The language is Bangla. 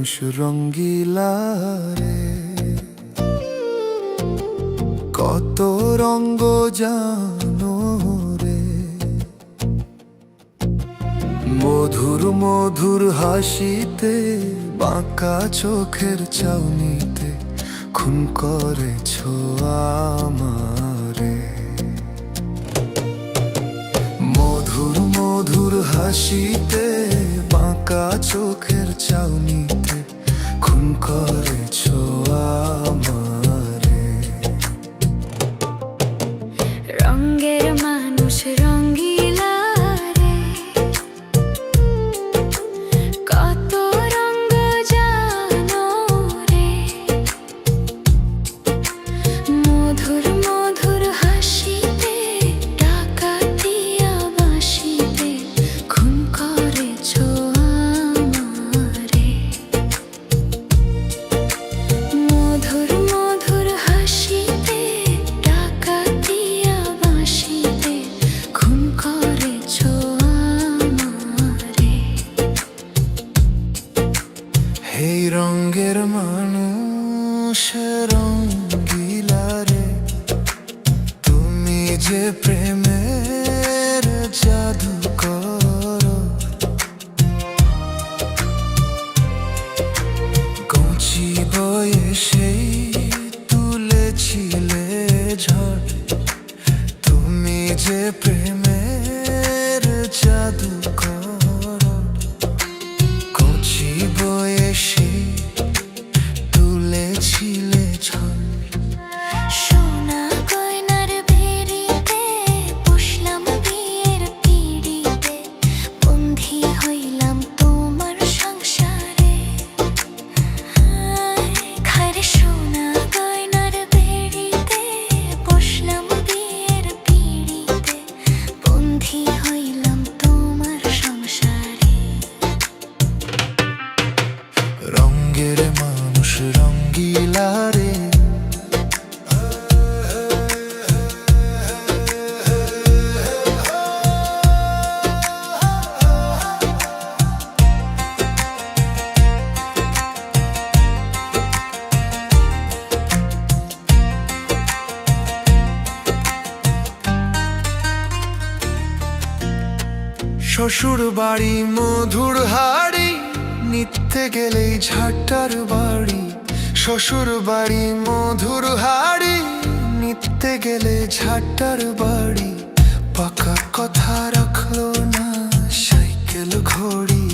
মানুষ রঙ্গিলা রে, কত রঙ্গ জানো রে। মধুর মধুর হাসিতে, বাঁকা চোখের চাউনিতে খুন করেছ আমারে। মধুর মধুর হাসিতে, বাঁকা চোখের চাউনিতে খুন করেছ আমারে। রঙের মানুষ রঙ্গিলা রে, কত রঙ জানো রে। মধুর মধুর হাসিতে, ডাকাতিয়া বাঁশিতে খুন করেছ আমারে। মধুর মধুর হাসিতে, ডাকাতিয়া বাঁশিতে খুন করেছ আমারে। এই রঙের মানুষ রঙ্গিলা রে, তুমি যে প্রেমের জাদু করো। কচি বয়সেই তুলেছিলে ঝড়, তুমি যে প্রেমের জাদু করো। কচি বয়সে তুলেছিলে ঝড়। সোনা গয়নার ভেড়িতে, বসলাম বিয়ের পিঁড়িতে, বন্ধি হইলাম তোমার সংসারে। খাইরে সোনা গয়নার ভেড়িতে, বসলাম বিয়ের পিঁড়িতে, বন্ধি হইলাম তোমার সংসারে। রঙের মানুষ রঙ্গিলা রে, শ্বশুর বাড়ি মধুর হাড়ি, নিতে গেলেই ঝাঁটার বাড়ি। শ্বশুর বাড়ি মধুর হাড়ি, নিতে গেলে ঝাঁটার বাড়ি। পাকা কথা রাখলো না সাইকেল ঘড়ি,